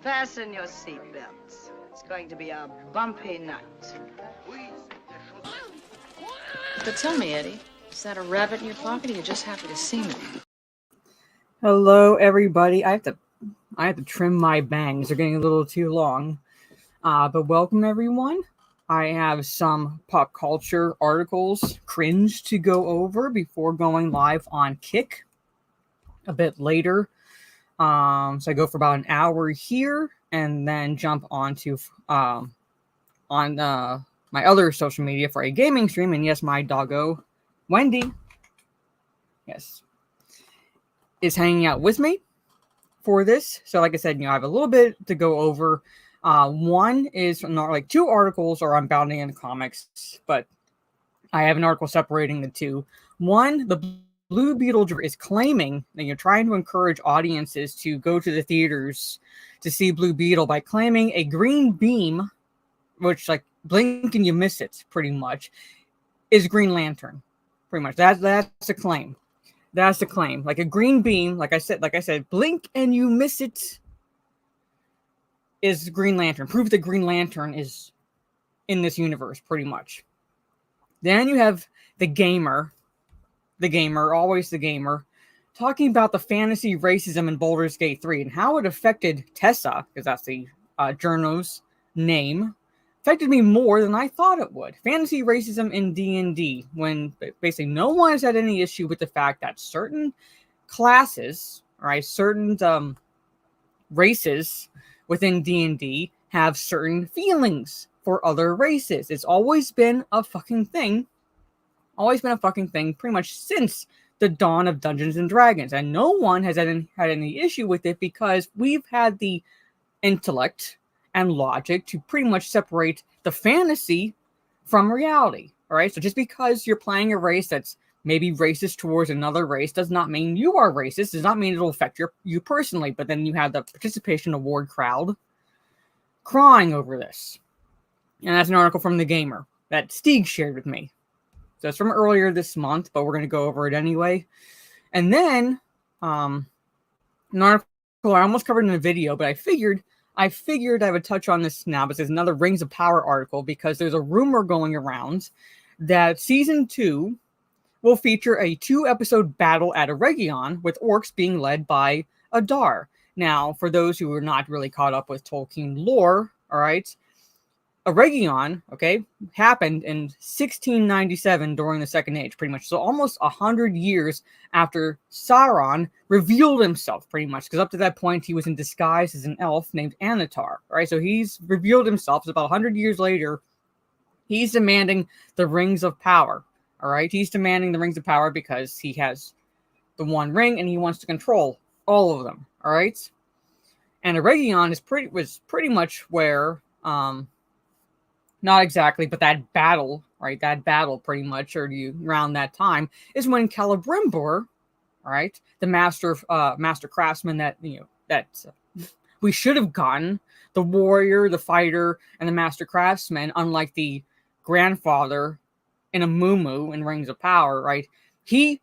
Fasten your seatbelts. It's going to be a bumpy night. But tell me, Eddie, is that a rabbit in your pocket or you're just happy to see me? Hello, everybody. I have to trim my bangs. They're getting a little too long. But welcome, everyone. I have some pop culture articles, cringe, to go over before going live on Kick a bit later. So I go for about an hour here and then jump onto on my other social media for a gaming stream. And yes, my doggo, Wendy, yes, is hanging out with me for this. So like I said, I have a little bit to go over. One is not like two articles are on Bounding in the Comics, but I have an article separating the two. One, the Blue Beetle is claiming that you're trying to encourage audiences to go to the theaters to see Blue Beetle by claiming a green beam, which like blink and you miss it pretty much, is Green Lantern. Pretty much. That's a claim. That's the claim. Like a green beam, like I said, blink and you miss it is Green Lantern. Prove that Green Lantern is in this universe, pretty much. Then you have the gamer, always the gamer, talking about the fantasy racism in Baldurs Gate 3 and how it affected Tessa, because that's the journo's name, affected me more than I thought it would. Fantasy racism in D&D, when basically no one has had any issue with the fact that certain classes, right, certain races within D&D have certain feelings for other races. It's always been a fucking thing. Pretty much since the dawn of Dungeons and Dragons. And no one has had any issue with it because we've had the intellect and logic to pretty much separate the fantasy from reality. All right. So just because you're playing a race that's maybe racist towards another race does not mean you are racist. Does not mean it'll affect you personally. But then you have the participation award crowd crying over this. And that's an article from The Gamer that Stieg shared with me. So it's from earlier this month, but we're going to go over it anyway. And then an article I almost covered in a video, but I figured I would touch on this now because there's another Rings of Power article because there's a rumor going around that season 2 will feature a 2-episode battle at Eregion with orcs being led by Adar. Now, for those who are not really caught up with Tolkien lore, all right, Eregion, okay, happened in 1697 during the Second Age, pretty much. So almost 100 years after Sauron revealed himself, pretty much, because up to that point he was in disguise as an elf named Anatar, right? So he's revealed himself. So about 100 years later, he's demanding the Rings of Power, all right? He's demanding the Rings of Power because he has the One Ring and he wants to control all of them, all right? And Eregion was pretty much where not exactly, but that battle, right? That battle, pretty much, or around that time, is when Keller Brimbor, right, the master craftsman that we should have gotten, the warrior, the fighter, and the master craftsman, unlike the grandfather in a Mumu in Rings of Power, right? He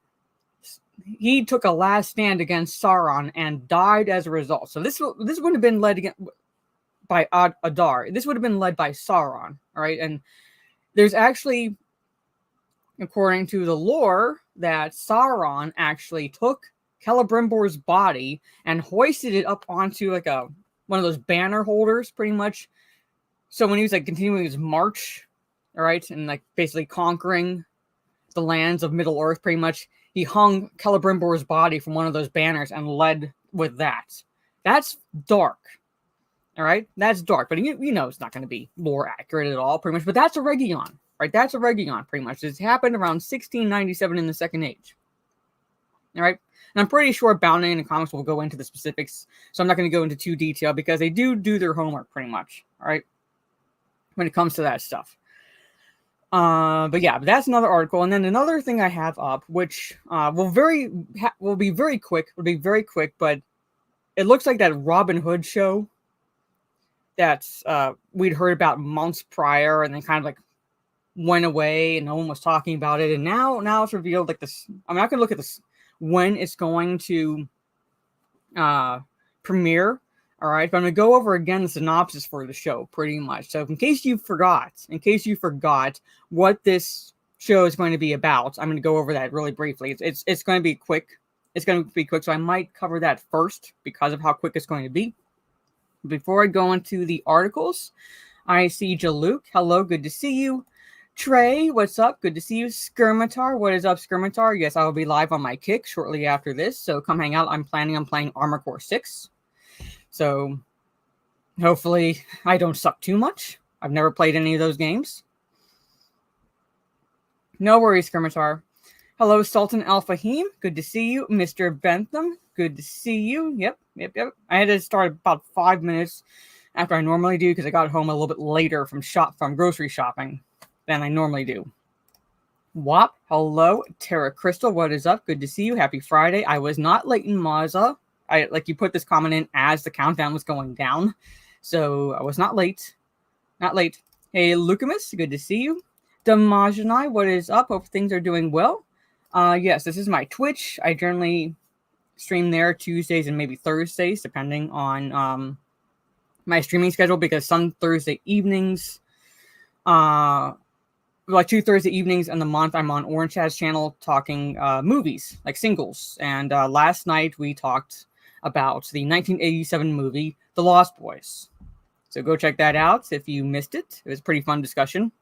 took a last stand against Sauron and died as a result. So this would have been led by Adar. This would have been led by Sauron, all right? And there's actually, according to the lore, that Sauron actually took Celebrimbor's body and hoisted it up onto like one of those banner holders, pretty much. So when he was like continuing his march, all right, and like basically conquering the lands of Middle Earth, pretty much, he hung Celebrimbor's body from one of those banners and led with that. That's dark. All right, that's dark, but you know it's not going to be lore accurate at all, pretty much. But that's Eregion, right? That's Eregion, pretty much. It's happened around 1697 in the Second Age. All right, and I'm pretty sure Bounding in the Comics will go into the specifics, so I'm not going to go into too detail because they do their homework, pretty much. All right, when it comes to that stuff. But yeah, that's another article, and then another thing I have up, which will be very quick, but it looks like that Robyn Hood show that's we'd heard about months prior and then kind of like went away and no one was talking about it, and now it's revealed like this. I'm not gonna look at this when it's going to premiere. All right, but I'm going to go over again the synopsis for the show, pretty much. So in case you forgot what this show is going to be about, I'm going to go over that really briefly. It's going to be quick. It's going to be quick, so I might cover that first because of how quick it's going to be. Before I go into the articles, I see Jaluk. Hello, good to see you. Trey, what's up? Good to see you. Skirmitar, what is up, Skirmitar? Yes, I will be live on my Kick shortly after this, so come hang out. I'm planning on playing Armor Core 6. So, hopefully, I don't suck too much. I've never played any of those games. No worries, Skirmitar. Hello, Sultan Al Fahim. Good to see you. Mr. Bentham, good to see you. Yep. I had to start about 5 minutes after I normally do because I got home a little bit later from grocery shopping than I normally do. Wop, hello. Terra Crystal, what is up? Good to see you. Happy Friday. I was not late in Maza. You put this comment in as the countdown was going down. So I was not late. Hey, Lucamus, good to see you. Damajanai, what is up? Hope things are doing well. Yes, this is my Twitch. I generally stream there Tuesdays and maybe Thursdays, depending on my streaming schedule, because some Thursday evenings, 2 Thursday evenings in the month, I'm on Orange Chad's channel talking movies, like singles. And last night we talked about the 1987 movie, The Lost Boys. So go check that out if you missed it. It was a pretty fun discussion.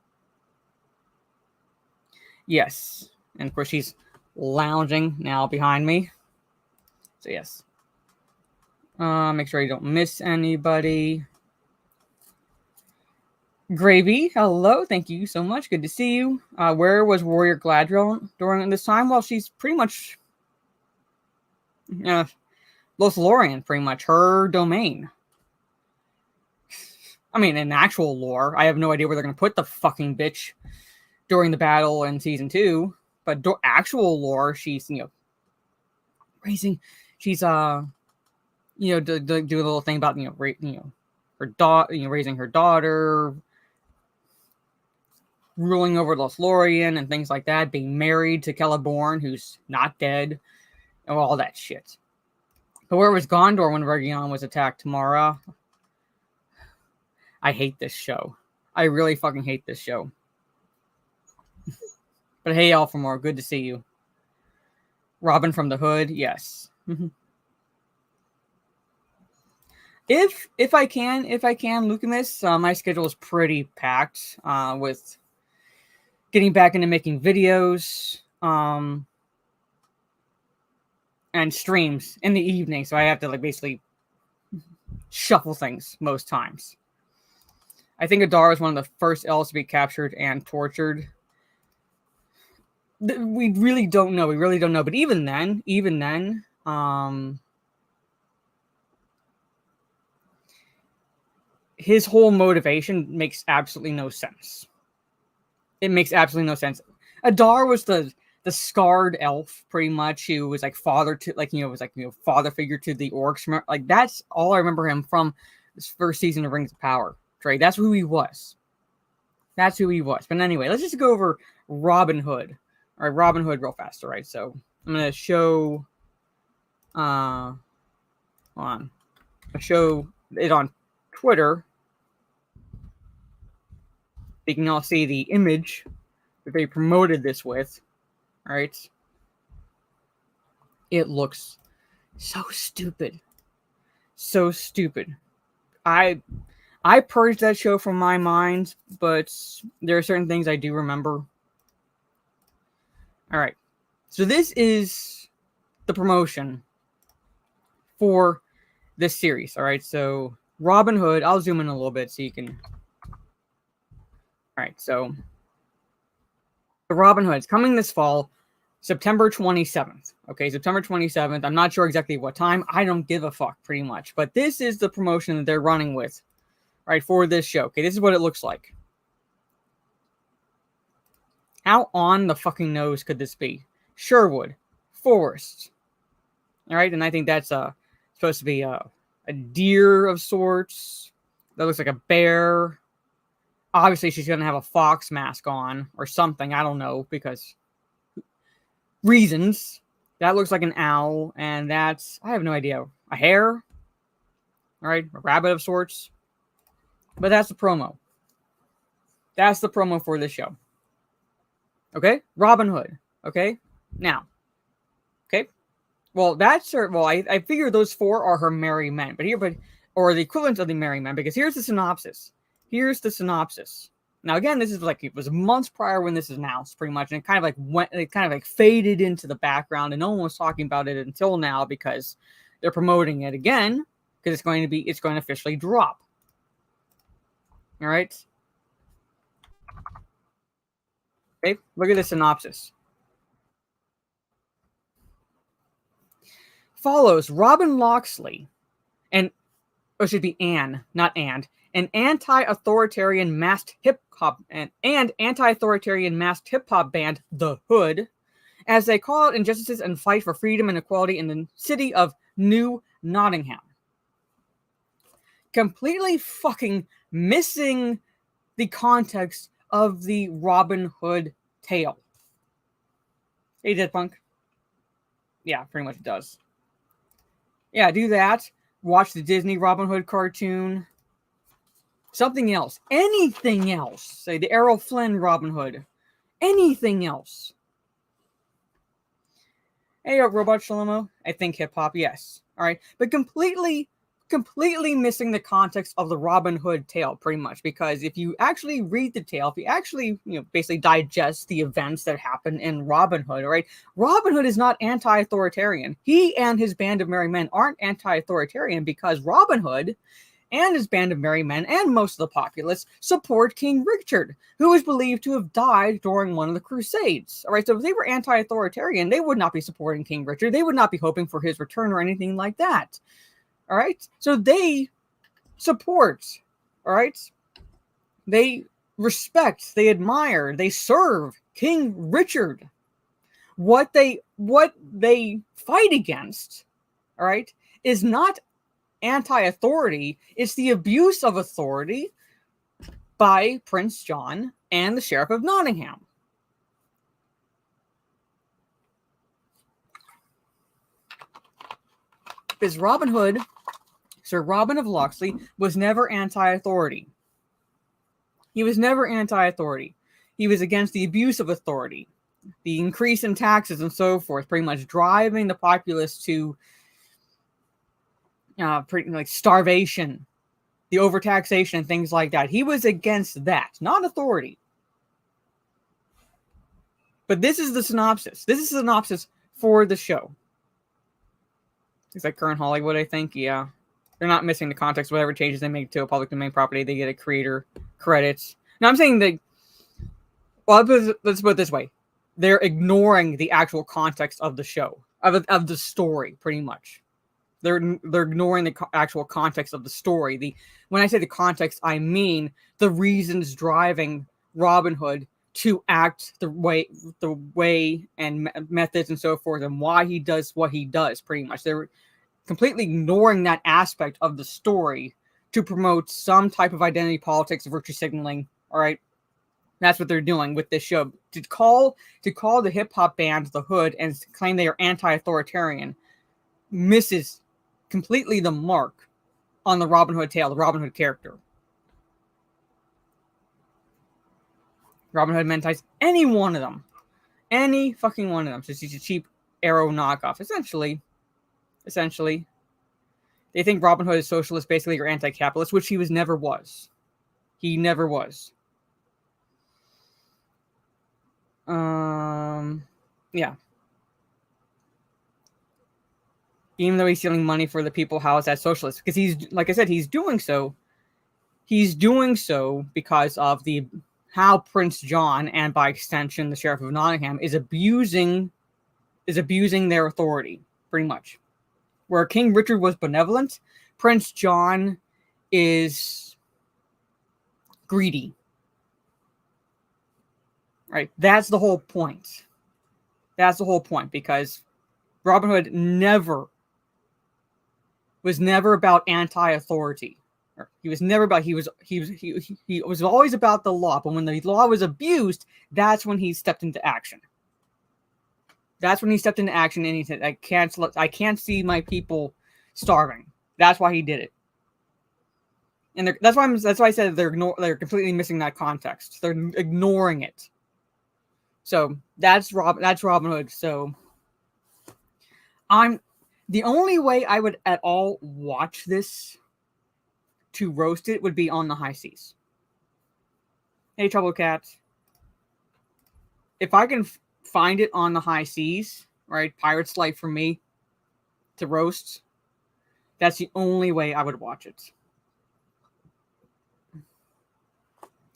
Yes. And of course, she's lounging now behind me. So yes. Make sure you don't miss anybody. Gravy, hello. Thank you so much. Good to see you. Where was Warrior Gladriel during this time? Well, she's pretty much Lothlorien, pretty much her domain. I mean, in actual lore, I have no idea where they're going to put the fucking bitch during the battle in season 2. But actual lore, she's, raising, she's, do a little thing about, her daughter, raising her daughter, ruling over Lothlorien and things like that, being married to Celeborn, who's not dead, and all that shit. But where was Gondor when Region was attacked, Tamara? I hate this show. I really fucking hate this show. But hey, Alphamore, good to see you. Robyn from the Hood, yes. If I can, Lucamus, my schedule is pretty packed with getting back into making videos and streams in the evening, so I have to basically shuffle things most times. I think Adar was one of the first elves to be captured and tortured. We really don't know. But even then, his whole motivation makes absolutely no sense. It makes absolutely no sense. Adar was the scarred elf, pretty much, who was father to father figure to the orcs. That's all I remember him from this first season of Rings of Power. Trey, that's who he was. But anyway, let's just go over Robyn Hood. All right, Robyn Hood real fast. All right, so I'm gonna show. Hold on. I'll show it on Twitter. You can all see the image that they promoted this with. All right. It looks so stupid. I purged that show from my mind, but there are certain things I do remember. All right. So this is the promotion for this series. All right. So Robyn Hood, I'll zoom in a little bit so you can. All right. So the Robyn Hood is coming this fall, September 27th. Okay. September 27th. I'm not sure exactly what time. I don't give a fuck pretty much, but this is the promotion that they're running with, right, for this show. Okay. This is what it looks like. How on the fucking nose could this be? Sherwood, Forest. All right, and I think that's supposed to be a deer of sorts. That looks like a bear. Obviously, she's going to have a fox mask on or something. I don't know, because reasons. That looks like an owl, and that's, I have no idea. A hare? All right, a rabbit of sorts. But that's the promo. That's the promo for this show. Okay, Robyn Hood. Okay, now. Okay, well I figure those four are her merry men, or the equivalent of the merry men, because here's the synopsis. Here's the synopsis. Now again, this is like it was months prior when this is announced, pretty much, and it kind of like faded into the background, and no one was talking about it until now because they're promoting it again because it's going to officially drop. All right. Okay, look at the synopsis. Follows Robin Loxley, an anti-authoritarian masked hip hop and anti-authoritarian masked hip hop band, The Hood, as they call out injustices and fight for freedom and equality in the city of New Nottingham. Completely fucking missing the context of the Robin Hood tale. Hey, Dead Punk. Yeah, pretty much it does. Yeah, do that. Watch the Disney Robin Hood cartoon. Something else. Anything else. Say the Errol Flynn Robin Hood. Anything else. Hey, Robot Shalomo. I think hip-hop, yes. Alright, but completely missing the context of the Robin Hood tale, pretty much, because if you actually read the tale, if you actually, basically digest the events that happen in Robin Hood, all right, Robin Hood is not anti-authoritarian. He and his band of merry men aren't anti-authoritarian because Robin Hood and his band of merry men and most of the populace support King Richard, who is believed to have died during one of the Crusades. All right, so if they were anti-authoritarian, they would not be supporting King Richard. They would not be hoping for his return or anything like that. All right, so they support, all right, they respect, they admire, they serve King Richard. What they fight against, all right, is not anti-authority, it's the abuse of authority by Prince John and the Sheriff of Nottingham. Because Robin Hood, Sir Robin of Locksley, was never anti-authority. He was never anti-authority. He was against the abuse of authority, the increase in taxes and so forth, pretty much driving the populace to pretty like starvation, the overtaxation, and things like that. He was against that, not authority. But this is the synopsis. This is the synopsis for the show. It's like current Hollywood, I think. Yeah. They're not missing the context. Whatever changes they make to a public domain property, they get a creator credits. Now, I'm saying that, well, let's put it this way. They're ignoring the actual context of the show, of the story, pretty much. They're ignoring the actual context of the story. When I say the context, I mean the reasons driving Robin Hood to act the way and methods and so forth, and why he does what he does, pretty much. They're completely ignoring that aspect of the story to promote some type of identity politics, virtue signaling. All right, that's what they're doing with this show. To call the hip hop band The Hood and claim they are anti-authoritarian misses completely the mark on the Robin Hood tale, the Robin Hood character. Robin Hood mentalized any one of them. Any fucking one of them. So she's a cheap Arrow knockoff, essentially. They think Robin Hood is socialist, basically, or anti-capitalist, which he never was. He never was. Yeah. Even though he's stealing money for the people, how is that socialist? Because he's, like I said, he's doing so because of how Prince John, and by extension the Sheriff of Nottingham, is abusing their authority, pretty much. Where King Richard was benevolent, Prince John is greedy. Right? That's the whole point. Because Robin Hood was never about anti-authority. He was never about. He was always about the law. But when the law was abused, that's when he stepped into action. And he said, "I can't see my people starving." That's why he did it. And that's why I said they're completely missing that context. They're ignoring it. So that's Robyn Hood. So the only way I would at all watch this to roast it would be on the high seas. Hey, Trouble Cat. If I can find it on the high seas, right, Pirate's Life for me to roast, that's the only way I would watch it.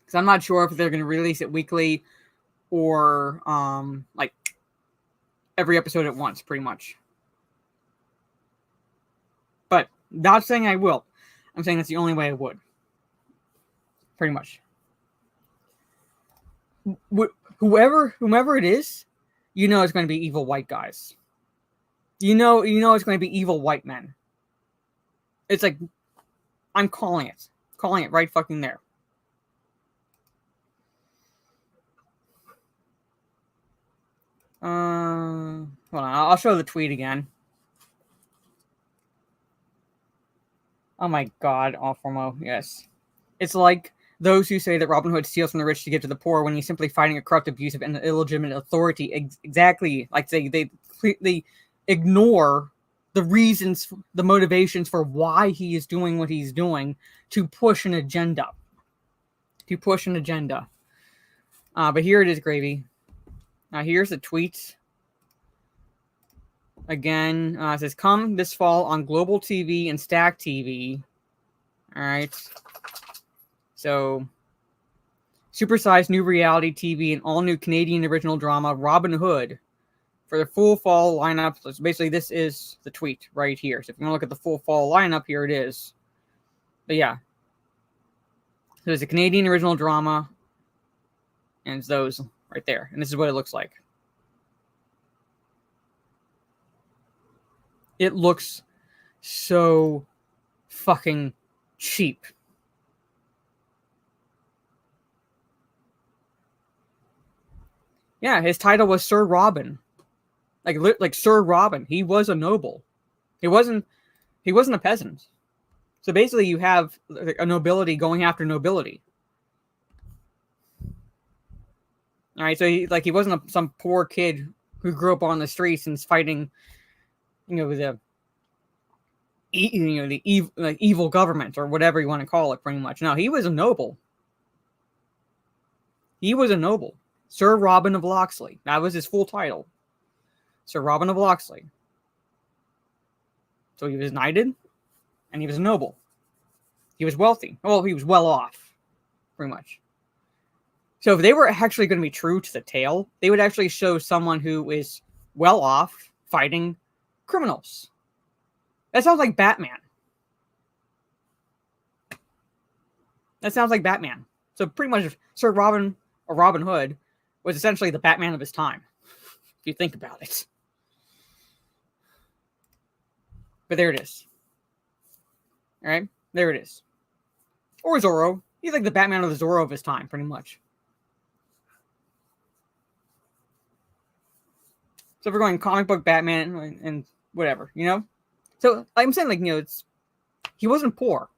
Because I'm not sure if they're going to release it weekly or like every episode at once, pretty much. But not saying I will. I'm saying that's the only way I would. Pretty much. Whomever it is, you know it's going to be evil white guys. You know it's going to be evil white men. It's like, I'm calling it right fucking there. Hold on, I'll show the tweet again. Oh my god, Awfulmo, yes. It's like those who say that Robin Hood steals from the rich to give to the poor when he's simply fighting a corrupt, abusive, and illegitimate authority. Exactly, like they ignore the reasons, the motivations for why he is doing what he's doing to push an agenda. But here it is, Gravy. Now here's the tweet. Again, it says, come this fall on Global TV and Stack TV. All right. So, supersized new reality TV and all-new Canadian original drama, Robyn Hood, for the full fall lineup. So basically, this is the tweet right here. So if you want to look at the full fall lineup, here it is. But yeah. So there's a Canadian original drama, and it's those right there. And this is what it looks like. It looks so fucking cheap. Yeah, his title was Sir Robyn. Like Sir Robyn. He was a noble. He wasn't a peasant. So basically you have a nobility going after nobility. All right, so he wasn't some poor kid who grew up on the streets and is fighting, the evil government or whatever you want to call it, pretty much. No, he was a noble. Sir Robyn of Locksley. That was his full title. Sir Robyn of Locksley. So he was knighted, and he was a noble. He was wealthy. Well, he was well off, pretty much. So if they were actually going to be true to the tale, they would actually show someone who is well off fighting criminals. That sounds like Batman. So pretty much Sir Robyn or Robyn Hood was essentially the Batman of his time, if you think about it. But there it is. All right? There it is. Or Zorro. He's like the Batman of the Zorro of his time, pretty much. So if we're going comic book Batman and whatever, So I'm saying, he wasn't poor.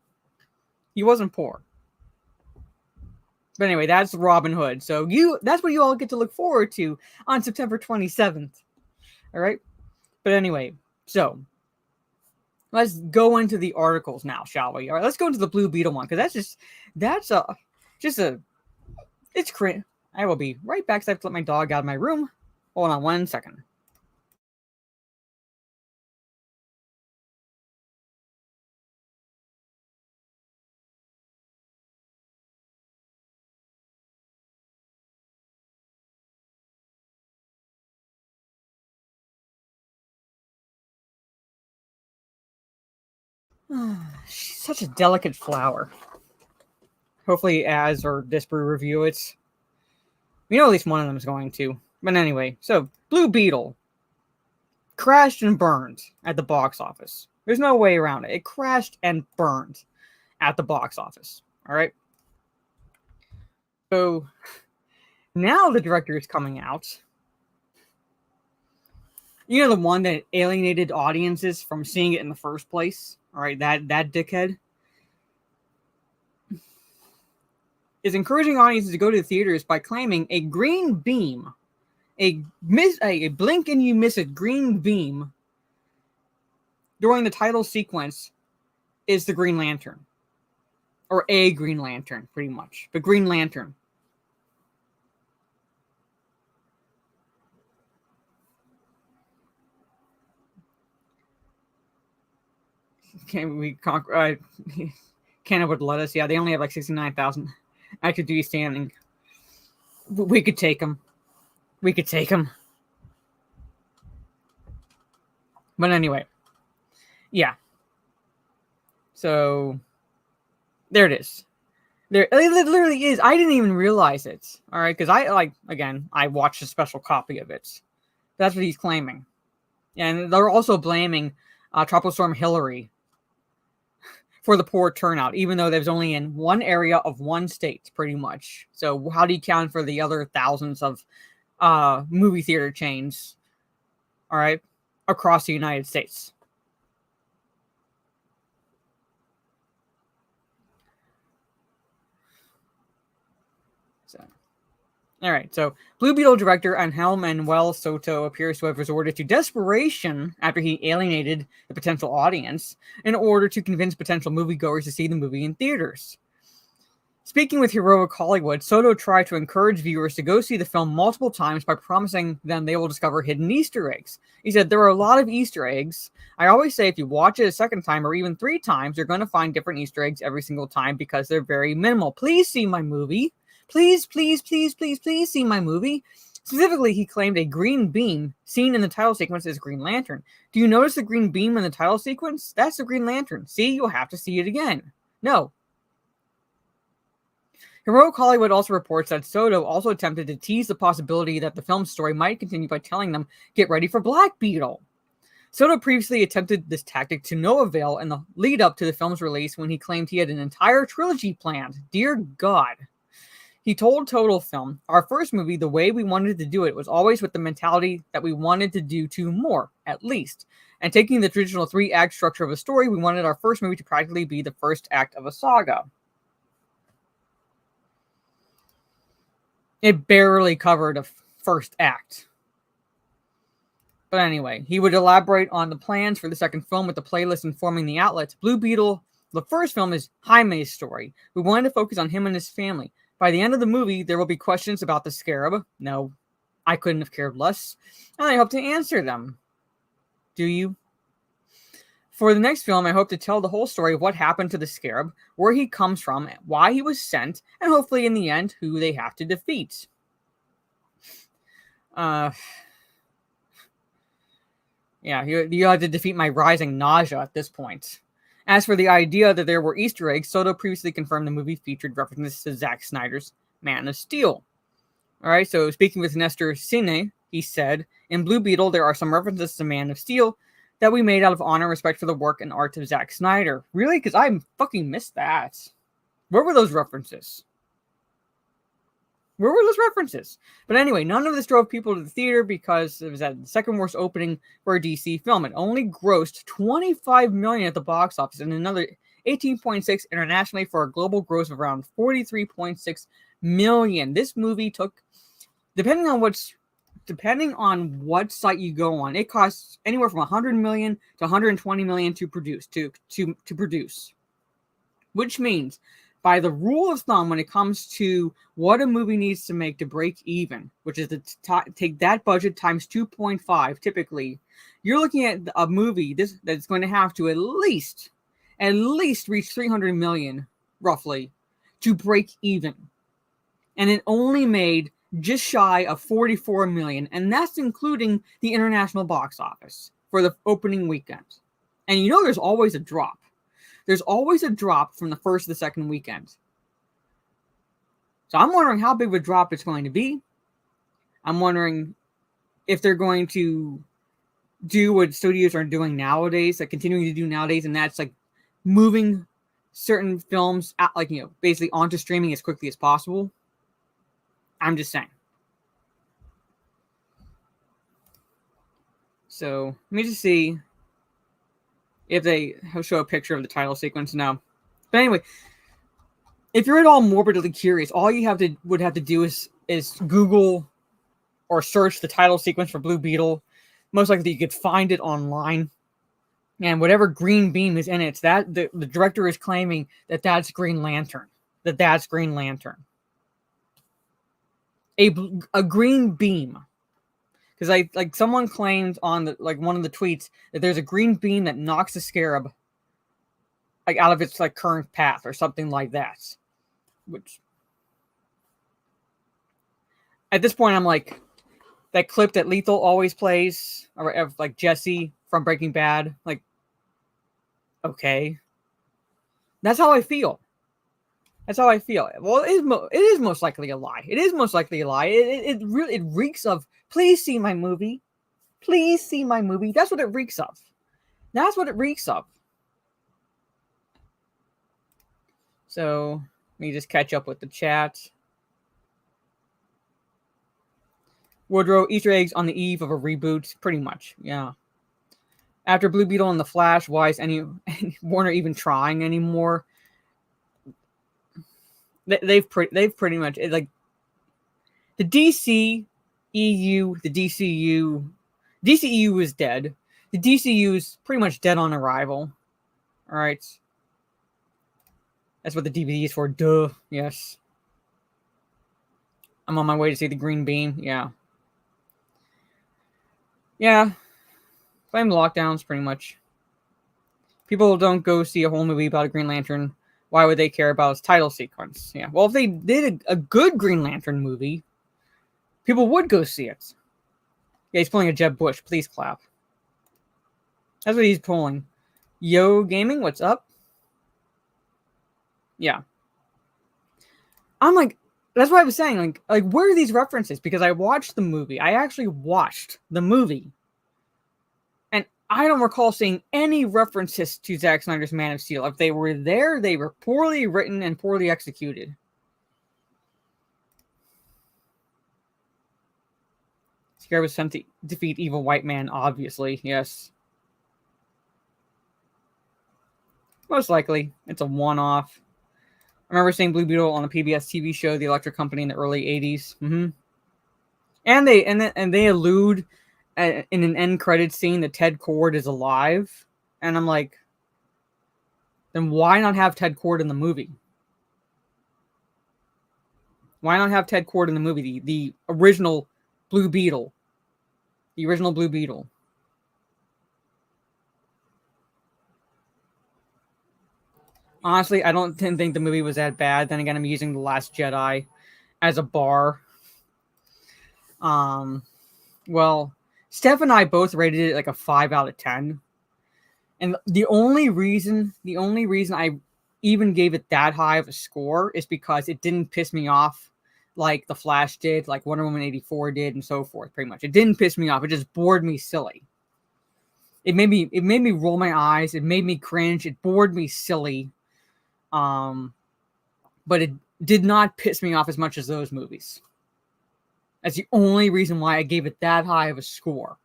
But anyway, that's Robyn Hood. So that's what you all get to look forward to on September 27th. All right? But anyway, so let's go into the articles now, shall we? All right, let's go into the Blue Beetle one, because it's cringe. I will be right back because I have to let my dog out of my room. Hold on 1 second. She's such a delicate flower. Hopefully, Az or Disbrew review it. At least one of them is going to. But anyway, so Blue Beetle crashed and burned at the box office. There's no way around it. It crashed and burned at the box office. All right. So now the director is coming out. The one that alienated audiences from seeing it in the first place. All right, that dickhead. is encouraging audiences to go to the theaters by claiming a green beam, a blink and you miss it green beam during the title sequence is the Green Lantern. Or a Green Lantern, pretty much. The Green Lantern. Can we conquer? Canada would let us. Yeah, they only have like 69,000 active duty standing. We could take them. We could take them. But anyway, yeah. So there it is. There, it literally is. I didn't even realize it. All right, because I watched a special copy of it. That's what he's claiming, and they're also blaming Tropical Storm Hillary for the poor turnout, even though there's only in one area of one state, pretty much. So how do you count for the other thousands of movie theater chains, all right, across the United States? So, all right, so Blue Beetle director Angel Manuel Soto appears to have resorted to desperation after he alienated the potential audience in order to convince potential moviegoers to see the movie in theaters. Speaking with Heroic Hollywood, Soto tried to encourage viewers to go see the film multiple times by promising them they will discover hidden Easter eggs. He said, "There are a lot of Easter eggs. I always say if you watch it a second time or even 3 times, you're going to find different Easter eggs every single time because they're very minimal. Please see my movie. Please, please, please, please, please see my movie." Specifically, he claimed a green beam seen in the title sequence is Green Lantern. Do you notice the green beam in the title sequence? That's the Green Lantern. See, you'll have to see it again. No. Heroic Hollywood also reports that Soto also attempted to tease the possibility that the film's story might continue by telling them, "Get ready for Black Beetle." Soto previously attempted this tactic to no avail in the lead up to the film's release when he claimed he had an entire trilogy planned. Dear God. He told Total Film, "Our first movie, the way we wanted to do it was always with the mentality that we wanted to do 2 more, at least. And taking the traditional 3-act structure of a story, we wanted our first movie to practically be the first act of a saga." It barely covered a first act. But anyway, he would elaborate on the plans for the second film with the playlist informing the outlets. Blue Beetle, the first film, is Jaime's story. We wanted to focus on him and his family. By the end of the movie, there will be questions about the scarab. No, I couldn't have cared less. And I hope to answer them. Do you? For the next film, I hope to tell the whole story of what happened to the scarab, where he comes from, why he was sent, and hopefully in the end, who they have to defeat. Yeah, you have to defeat my rising nausea at this point. As for the idea that there were Easter eggs, Soto previously confirmed the movie featured references to Zack Snyder's Man of Steel. Alright, so speaking with Nestor Cine, he said, "In Blue Beetle, there are some references to Man of Steel that we made out of honor and respect for the work and art of Zack Snyder." Really? Because I fucking missed that. Where were those references? Where were those references? But anyway, none of this drove people to the theater because it was at the second worst opening for a DC film. It only grossed $25 million at the box office and another $18.6 internationally for a global gross of around $43.6 million. This movie took, depending on what site you go on, it costs anywhere from $100 million to $120 million to produce. Which means, by the rule of thumb, when it comes to what a movie needs to make to break even, which is to take that budget times 2.5, typically, you're looking at a movie that's going to have to at least reach 300 million, roughly, to break even. And it only made just shy of 44 million, and that's including the international box office for the opening weekend. And you know there's always a drop. There's always a drop from the first to the second weekend. So I'm wondering how big of a drop it's going to be. I'm wondering if they're going to do what studios are doing nowadays, like continuing to do nowadays, and that's like moving certain films out, like, basically onto streaming as quickly as possible. I'm just saying. So let me just see if they show a picture of the title sequence now. But anyway, if you're at all morbidly curious, all you would have to do is Google or search the title sequence for Blue Beetle. Most likely you could find it online. And whatever green beam is in it, that the director is claiming that's Green Lantern. That's Green Lantern. A green beam. Because someone claimed on one of the tweets that there's a green beam that knocks the scarab out of its current path or something like that. Which at this point I'm like, that clip that Lethal always plays of Jesse from Breaking Bad, okay. That's how I feel. Well, it is most likely a lie. It really reeks of, please see my movie. Please see my movie. That's what it reeks of. So, let me just catch up with the chat. Woodrow, Easter eggs on the eve of a reboot. Pretty much, yeah. After Blue Beetle and The Flash, why is any Warner even trying anymore? They've pretty much the DC EU, the DCU is dead. The DCU is pretty much dead on arrival. All right, that's what the DVD is for. Duh. Yes. I'm on my way to see the Green Beam. Yeah. Yeah. Blame lockdowns, pretty much. People don't go see a whole movie about a Green Lantern. Why would they care about its title sequence? Yeah. Well, if they did a good Green Lantern movie, people would go see it. Yeah, he's pulling a Jeb Bush. Please clap. That's what he's pulling. Yo Gaming, what's up? Yeah. I'm like, that's what I was saying. Where are these references? Because I watched the movie. I actually watched the movie. And I don't recall seeing any references to Zack Snyder's Man of Steel. If they were there, they were poorly written and poorly executed. Scarab was sent to defeat Evil White Man, obviously. Yes. Most likely. It's a one-off. I remember seeing Blue Beetle on the PBS TV show, The Electric Company, in the early 80s. Mm-hmm. And they allude in an end credit scene that Ted Kord is alive. And I'm like, then why not have Ted Kord in the movie? Why not have Ted Kord in the movie? The original Blue Beetle. The original Blue Beetle. Honestly, I don't think the movie was that bad. Then again, I'm using The Last Jedi as a bar. Well, Steph and I both rated it like a 5 out of 10. And the only reason I even gave it that high of a score is because it didn't piss me off like The Flash did, like Wonder Woman 84 did, and so forth, pretty much. It didn't piss me off. It just bored me silly. It made me roll my eyes. It made me cringe. It bored me silly. But it did not piss me off as much as those movies. That's the only reason why I gave it that high of a score.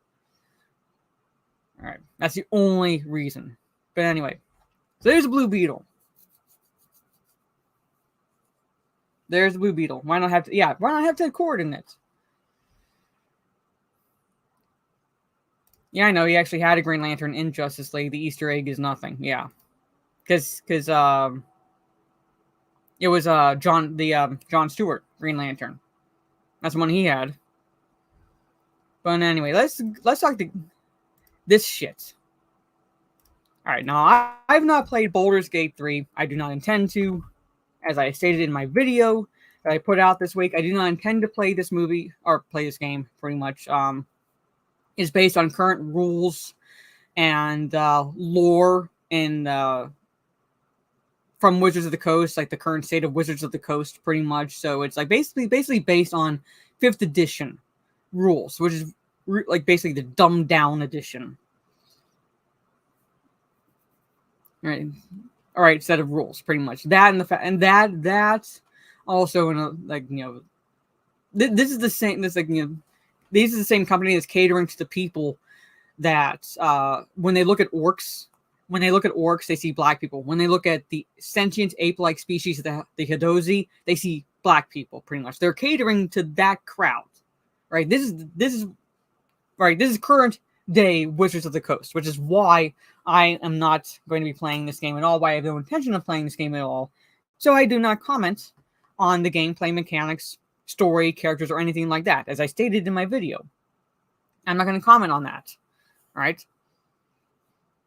All right, that's the only reason. But anyway, so there's a Blue Beetle. There's the Blue Beetle. Why not have Ted Kord in it? Yeah, I know he actually had a Green Lantern in Justice League. The Easter egg is nothing. Yeah, because it was John Stewart Green Lantern. That's the one he had. But anyway, let's talk this shit. All right, now I've not played Baldur's Gate 3. I do not intend to. As I stated in my video that I put out this week, I do not intend to play this movie or play this game. Pretty much, is based on current rules and lore and from Wizards of the Coast, like the current state of Wizards of the Coast, pretty much. So it's like basically based on 5th edition rules, which is like basically the dumbed down edition. All right, set of rules, pretty much. That and that's also in a this is the same. This these are the same company that's catering to the people that when they look at orcs when they look at orcs, they see black people. When they look at the sentient ape-like species, the Hadozi, they see black people. Pretty much, they're catering to that crowd, right? This is current day Wizards of the Coast, which is why I am not going to be playing this game at all. Why I have no intention of playing this game at all. So I do not comment on the gameplay mechanics, story, characters, or anything like that. As I stated in my video, I'm not going to comment on that. All right.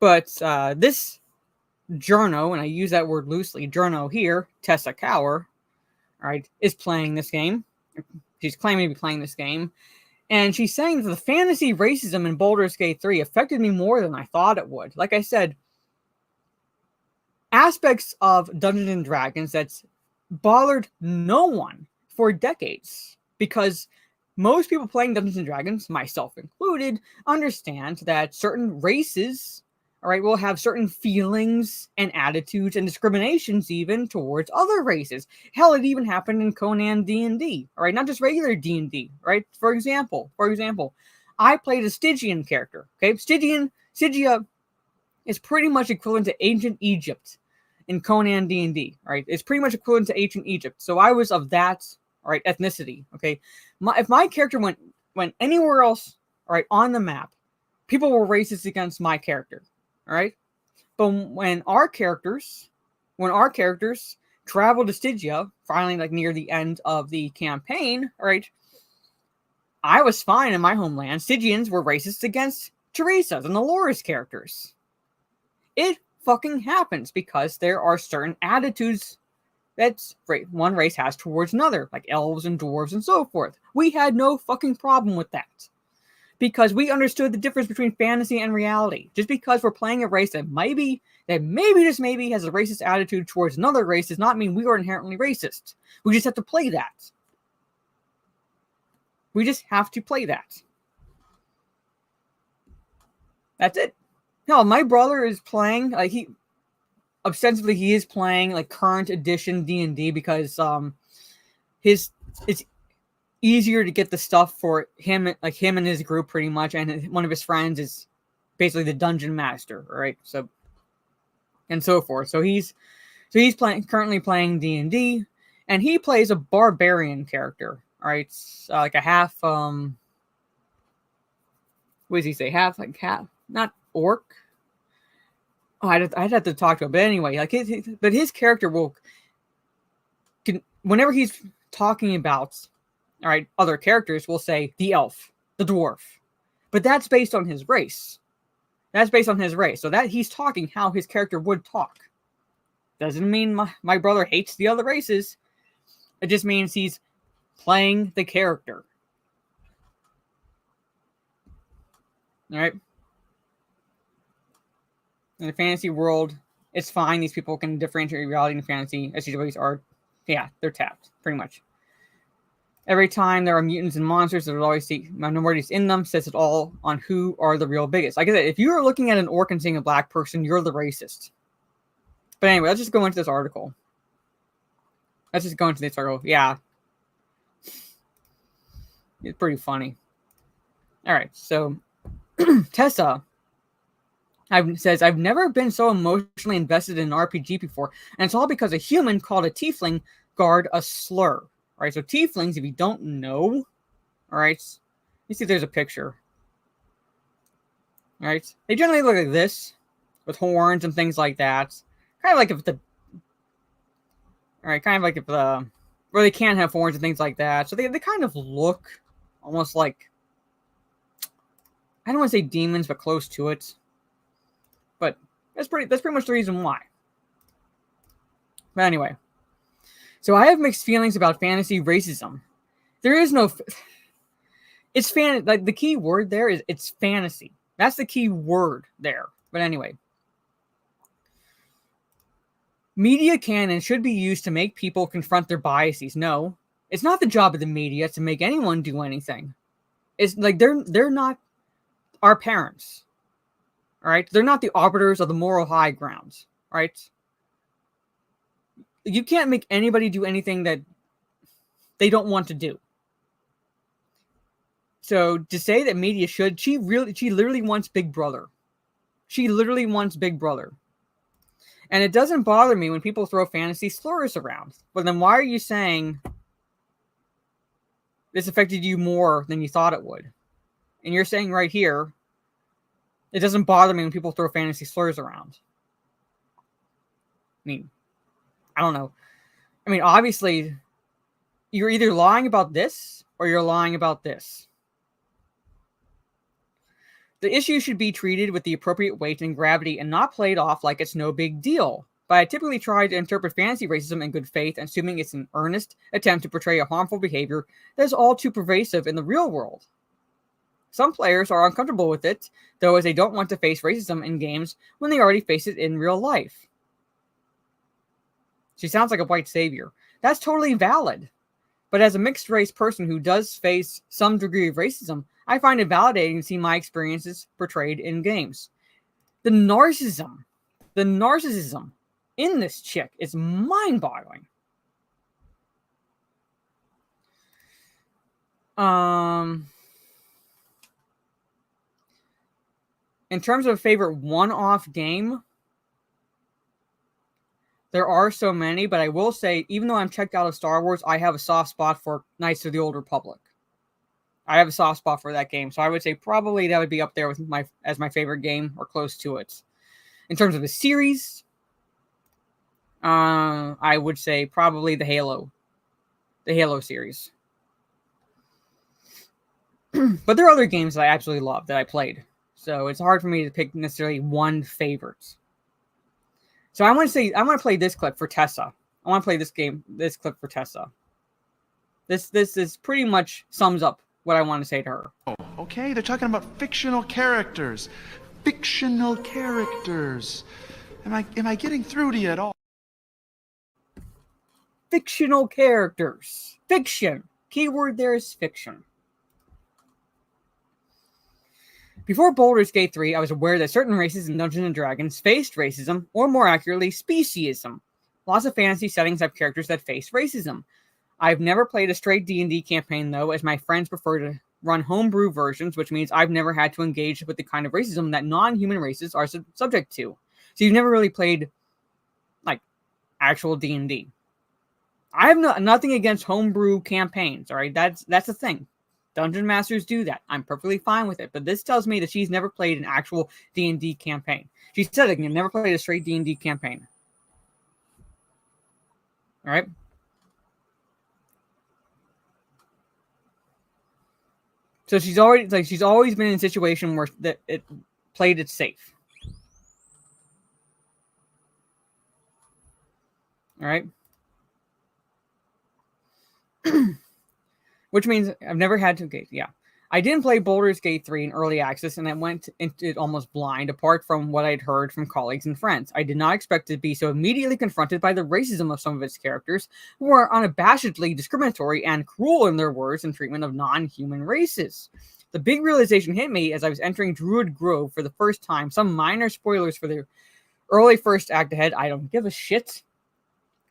But this journo, and I use that word loosely, journo here, Tessa Cower, all right, is playing this game. She's claiming to be playing this game. And she's saying that the fantasy racism in Baldur's Gate 3 affected me more than I thought it would. Like I said, aspects of Dungeons & Dragons that's bothered no one for decades. Because most people playing Dungeons & Dragons, myself included, understand that certain races, all right, will have certain feelings and attitudes and discriminations even towards other races. Hell, it even happened in Conan D&D, all right, not just regular D&D, right? For example, I played a Stygian character, okay? Stygia is pretty much equivalent to ancient Egypt in Conan D&D, right? It's pretty much equivalent to ancient Egypt. So I was of that, all right, ethnicity, okay? If my character went anywhere else, all right, on the map, people were racist against my character. All right, but when our characters traveled to Stygia, finally, like near the end of the campaign, all right, I was fine in my homeland. Stygians were racist against Teresa's and the Loris characters. It fucking happens because there are certain attitudes that one race has towards another, like elves and dwarves and so forth. We had no fucking problem with that. Because we understood the difference between fantasy and reality. Just because we're playing a race that maybe has a racist attitude towards another race does not mean we are inherently racist. We just have to play that. We just have to play that. That's it. No, my brother is playing, he is playing like current edition D&D because it's easier to get the stuff for him, like him and his group pretty much, and one of his friends is basically the dungeon master, right? So and so forth. So he's currently playing D&D, and he plays a barbarian character, all right? It's like a half what does he say? Half not orc. Oh, I'd have to talk to him, but anyway, like his character whenever he's talking about, all right, other characters will say the elf, the dwarf. But that's based on his race. So that he's talking how his character would talk. Doesn't mean my brother hates the other races. It just means he's playing the character. All right? In the fantasy world, it's fine. These people can differentiate reality and fantasy. SCWs are, they're tapped, pretty much. Every time there are mutants and monsters, there's always minorities in them, says it all on who are the real biggest. Like I said, if you are looking at an orc and seeing a black person, you're the racist. But anyway, let's just go into this article. Yeah. It's pretty funny. All right, so Tessa says, I've never been so emotionally invested in an RPG before, and it's all because a human called a tiefling guard a slur. All right, so tieflings, if you don't know, all right, you see there's a picture. All right, they generally look like this, with horns and things like that. Kind of like where they can't have horns and things like that. So they kind of look almost like, I don't want to say demons, but close to it. But that's pretty much the reason why. But anyway. So I have mixed feelings about fantasy racism. There is no... It's like the key word there is it's fantasy. That's the key word there. But anyway. Media can and should be used to make people confront their biases. No, it's not the job of the media to make anyone do anything. It's like they're not our parents. All right? They're not the arbiters of the moral high grounds. Right? You can't make anybody do anything that they don't want to do. So to say that media should, she literally wants Big Brother. She literally wants Big Brother. And it doesn't bother me when people throw fantasy slurs around. But then why are you saying this affected you more than you thought it would? And you're saying right here, it doesn't bother me when people throw fantasy slurs around. I mean, I don't know. I mean, obviously, you're either lying about this or you're lying about this. The issue should be treated with the appropriate weight and gravity and not played off like it's no big deal. But I typically try to interpret fantasy racism in good faith, assuming it's an earnest attempt to portray a harmful behavior that is all too pervasive in the real world. Some players are uncomfortable with it, though, as they don't want to face racism in games when they already face it in real life. She sounds like a white savior. That's totally valid. But as a mixed race person who does face some degree of racism, I find it validating to see my experiences portrayed in games. The narcissism in this chick is mind-boggling. In terms of a favorite one-off game, there are so many, but I will say, even though I'm checked out of Star Wars, I have a soft spot for Knights of the Old Republic. I have a soft spot for that game, so I would say probably that would be up there with my favorite game or close to it. In terms of a series, I would say probably the Halo series. But there are other games that I absolutely love that I played, so it's hard for me to pick necessarily one favorite. So I want to play this clip for Tessa. I want to play this clip for Tessa. This is pretty much sums up what I want to say to her. Oh, okay, they're talking about fictional characters. Fictional characters. Am I getting through to you at all? Fictional characters. Fiction. Keyword there is fiction. Before Baldurs Gate 3, I was aware that certain races in Dungeons & Dragons faced racism, or more accurately, speciesism. Lots of fantasy settings have characters that face racism. I've never played a straight D&D campaign, though, as my friends prefer to run homebrew versions, which means I've never had to engage with the kind of racism that non-human races are subject to. So you've never really played, like, actual D&D. I have nothing against homebrew campaigns, all right? That's the thing. Dungeon Masters do that. I'm perfectly fine with it. But this tells me that she's never played an actual D&D campaign. She said it, never played a straight D&D campaign. All right? So she's always been in a situation where it played it safe. All right? Which means I've never had to engage. Yeah. I didn't play Baldur's Gate 3 in early access, and I went into it almost blind, apart from what I'd heard from colleagues and friends. I did not expect to be so immediately confronted by the racism of some of its characters, who are unabashedly discriminatory and cruel in their words and treatment of non-human races. The big realization hit me as I was entering Druid Grove for the first time. Some minor spoilers for the early first act ahead. I don't give a shit.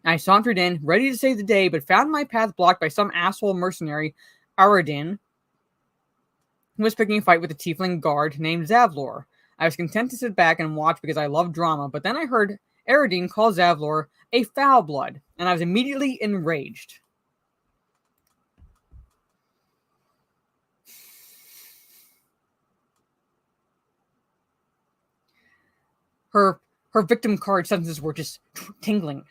I sauntered in, ready to save the day, but found my path blocked by some asshole mercenary, Aradin, who was picking a fight with a tiefling guard named Zavlor. I was content to sit back and watch because I love drama, but then I heard Aradin call Zavlor a foul blood, and I was immediately enraged. Her victim card sentences were just tingling.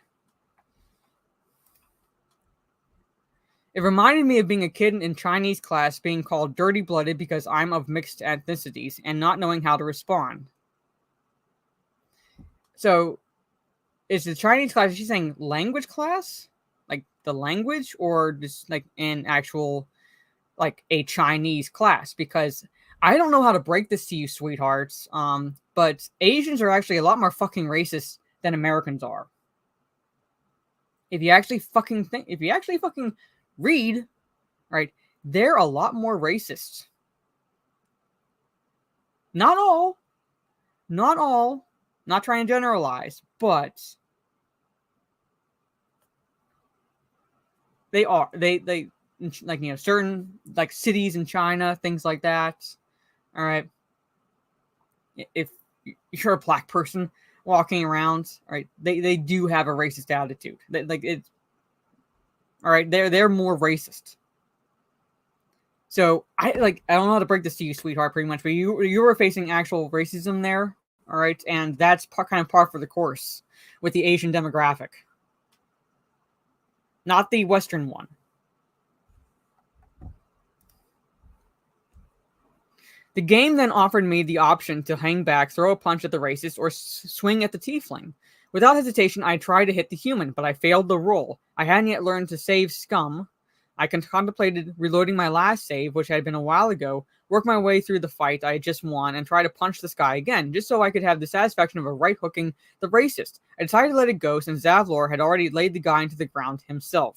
It reminded me of being a kid in Chinese class being called dirty-blooded because I'm of mixed ethnicities and not knowing how to respond. So, is the Chinese class, is she saying language class? Like the language, or just like an actual, like a Chinese class? Because I don't know how to break this to you, sweethearts, but Asians are actually a lot more fucking racist than Americans are. If you actually fucking read, right, they're a lot more racist. Not all, not trying to generalize, but they are, they like, you know, certain like cities in China, things like that. All right. If you're a black person, walking around, right? They do have a racist attitude. Like it's all right. They're more racist. So I don't know how to break this to you, sweetheart, pretty much, but you were facing actual racism there, all right, and that's kind of par for the course with the Asian demographic, not the Western one. The game then offered me the option to hang back, throw a punch at the racist, or swing at the tiefling. Without hesitation, I tried to hit the human, but I failed the roll. I hadn't yet learned to save scum. I contemplated reloading my last save, which had been a while ago, work my way through the fight I had just won, and try to punch this guy again, just so I could have the satisfaction of a right-hooking the racist. I decided to let it go since Zavlor had already laid the guy into the ground himself.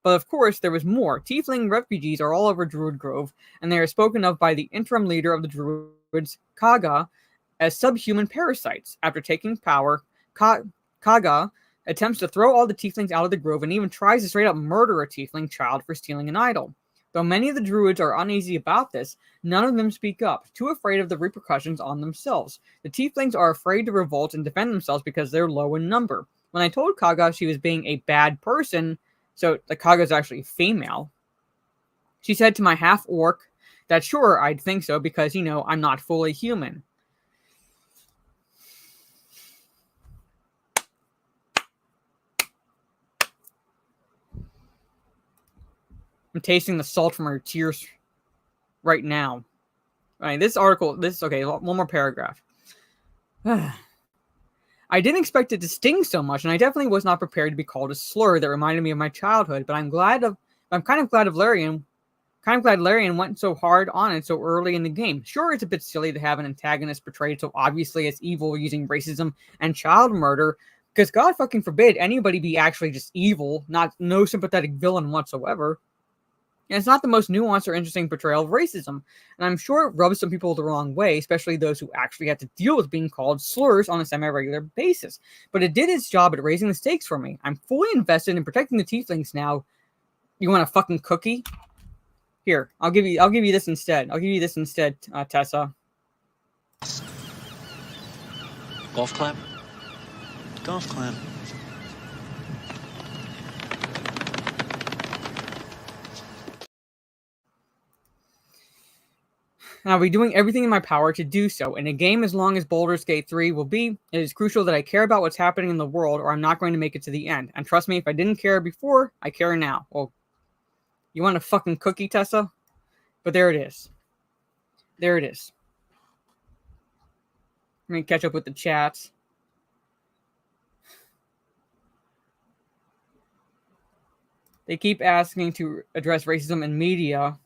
But of course, there was more. Tiefling refugees are all over Druid Grove, and they are spoken of by the interim leader of the Druids, Kaga, as subhuman parasites. After taking power, Kaga attempts to throw all the tieflings out of the grove and even tries to straight up murder a tiefling child for stealing an idol. Though many of the druids are uneasy about this, none of them speak up, too afraid of the repercussions on themselves. The tieflings are afraid to revolt and defend themselves because they're low in number. When I told Kaga she was being a bad person, so the Kaga is actually female, she said to my half-orc that sure, I'd think so because, I'm not fully human. I'm tasting the salt from her tears right now. All right, okay, one more paragraph. I didn't expect it to sting so much, and I definitely was not prepared to be called a slur that reminded me of my childhood, but I'm kind of glad Larian went so hard on it so early in the game. Sure, it's a bit silly to have an antagonist portrayed so obviously as evil using racism and child murder, because God fucking forbid anybody be actually just evil, no sympathetic villain whatsoever. And it's not the most nuanced or interesting portrayal of racism, and I'm sure it rubs some people the wrong way, especially those who actually have to deal with being called slurs on a semi-regular basis. But it did its job at raising the stakes for me. I'm fully invested in protecting the tieflings now. You want a fucking cookie? Here, I'll give you this instead. Tessa. Golf clap? Golf clap. And I'll be doing everything in my power to do so. In a game as long as Baldur's Gate 3 will be, it is crucial that I care about what's happening in the world or I'm not going to make it to the end. And trust me, if I didn't care before, I care now. Well, you want a fucking cookie, Tessa? But there it is. There it is. Let me catch up with the chats. They keep asking to address racism in media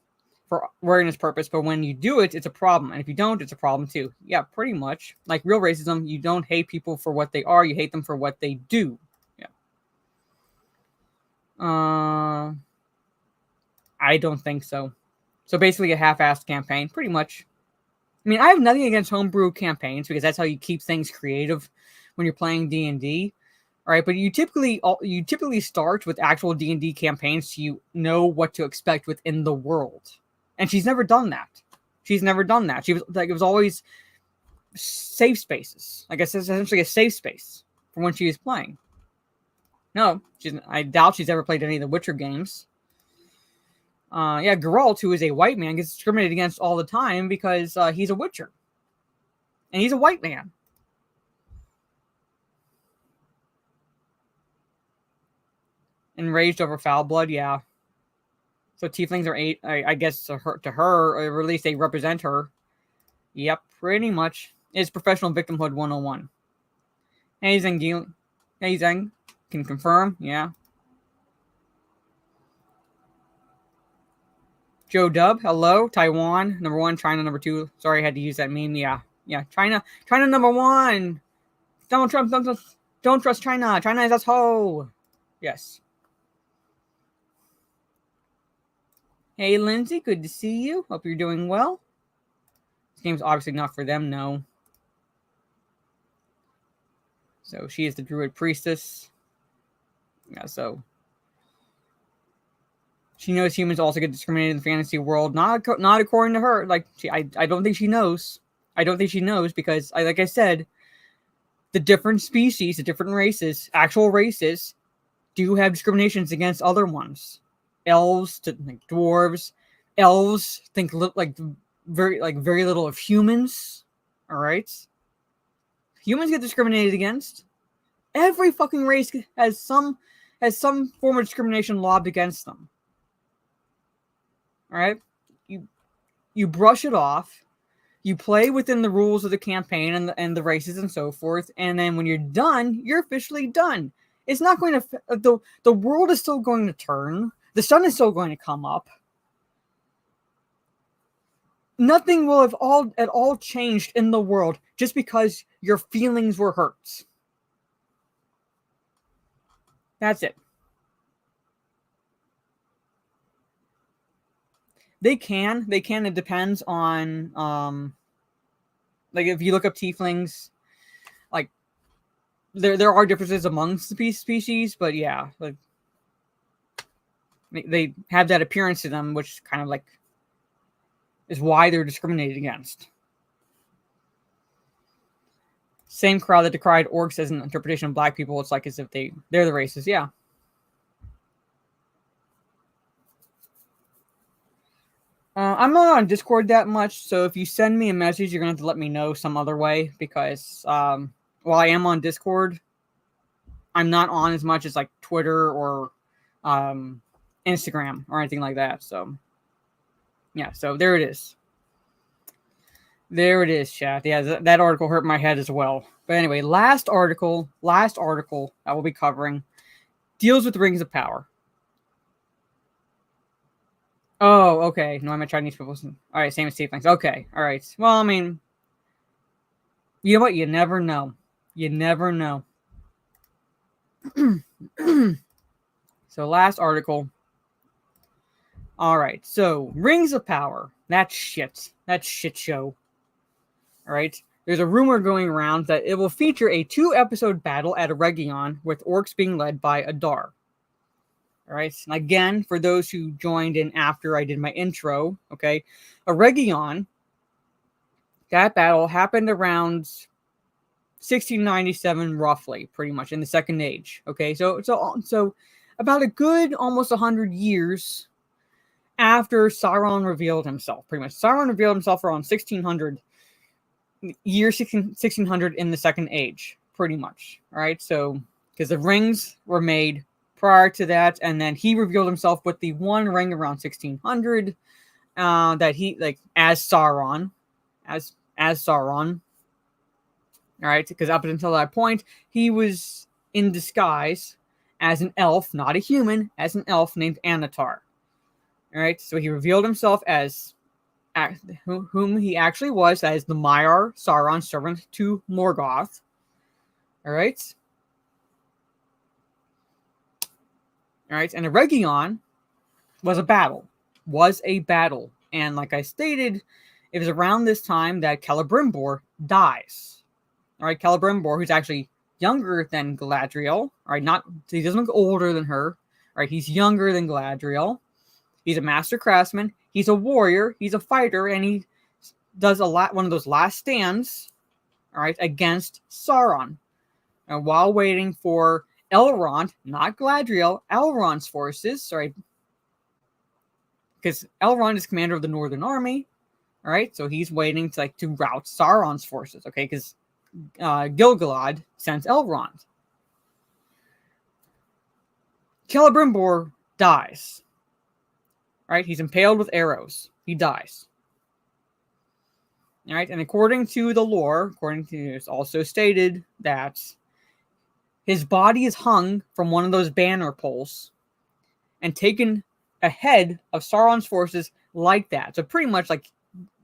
for awareness purpose, but when you do it, it's a problem. And if you don't, it's a problem too. Yeah, pretty much. Like real racism, you don't hate people for what they are, you hate them for what they do. Yeah. I don't think so. So basically a half-assed campaign, pretty much. I mean, I have nothing against homebrew campaigns because that's how you keep things creative when you're playing D&D. All right, but you typically start with actual D&D campaigns so you know what to expect within the world. And she's never done that. She was always safe spaces. I guess it's essentially a safe space for when she was playing. No, I doubt she's ever played any of the Witcher games. Geralt, who is a white man, gets discriminated against all the time because he's a Witcher. And he's a white man. Enraged over foul blood, yeah. So tieflings are I guess to her, or at least they represent her. Yep, pretty much. It's professional victimhood 101. Hey Zeng, can confirm, yeah. Joe Dub, hello. Taiwan, number 1, China, number 2. Sorry, I had to use that meme, yeah. Yeah, China number 1. Donald Trump, don't trust China. China is asshole. Yes. Hey, Lindsay, good to see you. Hope you're doing well. This game's obviously not for them, no. So she is the druid priestess. Yeah, so she knows humans also get discriminated in the fantasy world. Not according to her. Like I don't think she knows. I don't think she knows because, like I said, the different species, the different races, actual races, do have discriminations against other ones. Elves to like dwarves. Elves think very little of humans. All right, humans get discriminated against. Every fucking race has some form of discrimination lobbed against them. All right, you brush it off. You play within the rules of the campaign and the races and so forth, and then when you're done, you're officially done. It's not going to the world is still going to turn. The sun is still going to come up. Nothing will have at all changed in the world just because your feelings were hurt. That's it. They can. It depends on, like if you look up Tieflings, like there are differences amongst the species, but yeah, like they have that appearance to them, which kind of like is why they're discriminated against. Same crowd that decried orcs as an interpretation of black people. It's like as if they're the races. Yeah. I'm not on Discord that much, so if you send me a message, you're going to have to let me know some other way, because while I am on Discord, I'm not on as much as like Twitter or Instagram or anything like that. So, yeah, so there it is. There it is, chat. Yeah, that article hurt my head as well. But anyway, last article I will be covering deals with Rings of Power. Oh, okay. No, I'm a Chinese people. All right, same as Tieflings. Okay, all right. Well, I mean, you know what? You never know. You never know. So, last article. All right. So, Rings of Power. That's shit. That's shit show. All right. There's a rumor going around that it will feature a 2-episode battle at Eregion with orcs being led by Adar. All right. And again, for those who joined in after I did my intro, okay, Eregion, that battle happened around 1697, roughly, pretty much in the Second Age. Okay, so about a good almost 100 years after Sauron revealed himself, pretty much. Sauron revealed himself around 1600, year 1600 in the Second Age, pretty much. All right, so because the rings were made prior to that, and then he revealed himself with the one ring around 1600 that he, like, as Sauron. As Sauron. All right, because up until that point, he was in disguise as an elf, not a human, as an elf named Anatar. All right, so he revealed himself as whom he actually was, as the Maiar Sauron, servant to Morgoth. All right. All right, and Eregion was a battle. And like I stated, it was around this time that Keller Brimbor dies. All right, Keller Brimbor, who's actually younger than Galadriel. All right, he doesn't look older than her. All right, he's younger than Galadriel. He's a master craftsman. He's a warrior. He's a fighter, and he does one of those last stands. All right, against Sauron, and while waiting for Elrond, not Galadriel, Elrond's forces. Sorry, because Elrond is commander of the Northern Army. All right, so he's waiting to rout Sauron's forces. Okay, because Gil-galad sends Elrond. Celebrimbor dies. All right, he's impaled with arrows. He dies. All right, and according to the lore, it's also stated that his body is hung from one of those banner poles and taken ahead of Sauron's forces like that. So pretty much like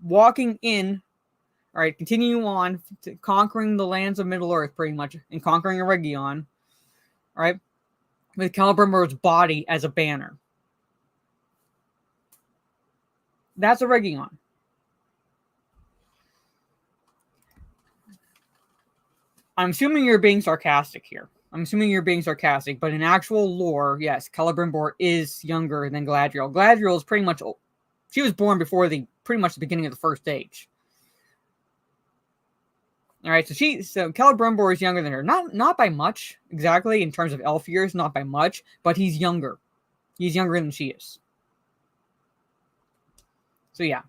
walking in, all right, continuing on to conquering the lands of Middle-earth, pretty much, and conquering Eregion, all right, with Celebrimbor's body as a banner. That's Eregion. I'm assuming you're being sarcastic here. But in actual lore, yes, Celebrimbor is younger than Galadriel. Galadriel is pretty much, she was born before pretty much the beginning of the First Age. All right, so Keller Brimbor is younger than her. Not by much, exactly, in terms of elf years, not by much, but he's younger. He's younger than she is. So yeah.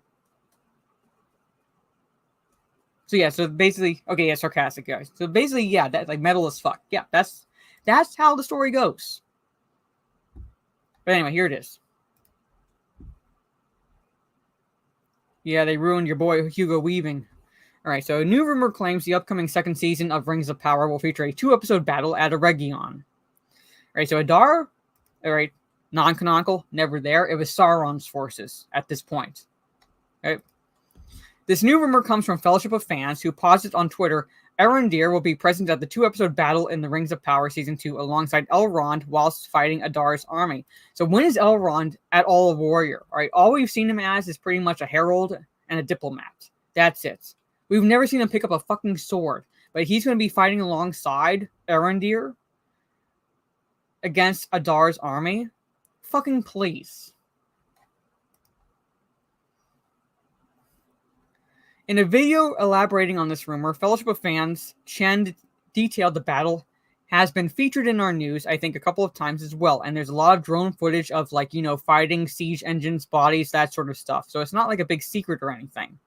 So basically, okay, yeah, sarcastic, guys. So basically, yeah, that's like metal as fuck. Yeah, that's how the story goes. But anyway, here it is. Yeah, they ruined your boy Hugo Weaving. Alright, so a new rumor claims the upcoming second season of Rings of Power will feature a 2-episode battle at Eregion. Alright, so Adar, alright, non-canonical, never there. It was Sauron's forces at this point. Alright. This new rumor comes from Fellowship of Fans, who posted on Twitter, Arondir will be present at the 2-episode battle in the Rings of Power Season 2 alongside Elrond whilst fighting Adar's army. So when is Elrond at all a warrior? Alright, all we've seen him as is pretty much a herald and a diplomat. That's it. We've never seen him pick up a fucking sword. But he's going to be fighting alongside Arondir against Adar's army? Fucking please. In a video elaborating on this rumor, Fellowship of Fans, Chen detailed the battle has been featured in our news, I think, a couple of times as well. And there's a lot of drone footage of, like, fighting, siege engines, bodies, that sort of stuff. So it's not like a big secret or anything.